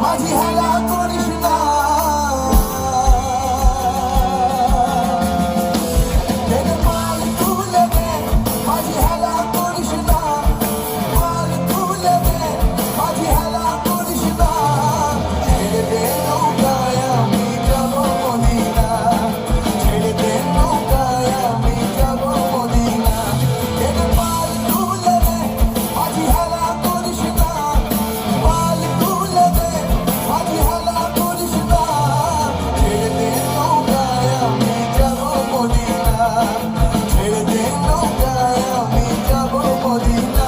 মাঝি হেলা করিস না মাল তুলে দে মাঝি হেলা করিস না মাল তুলে দে মাঝি হেলা করিস না ছেড়ে দে নৌকায় আমি যাব মদিনা ছেড়ে দে নৌকায় আমি যাব মদিনা মাল তুলে দে মাঝি হেলা করিস না মাল তুলে দে মাঝি হেলা করিস না ছেড়ে দে নৌকায় আমি যাব মদিনা ছেড়ে দে নৌকায় আমি যাব মদিনা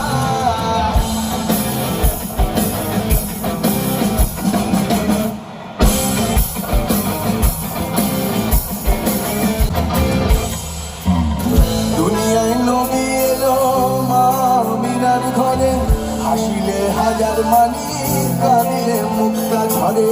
দুনিয়ায় নবী এলো মা আমিনার ঘরে হাসিলে হাজার মানি কাঁদিলে মুক্তা ঝরে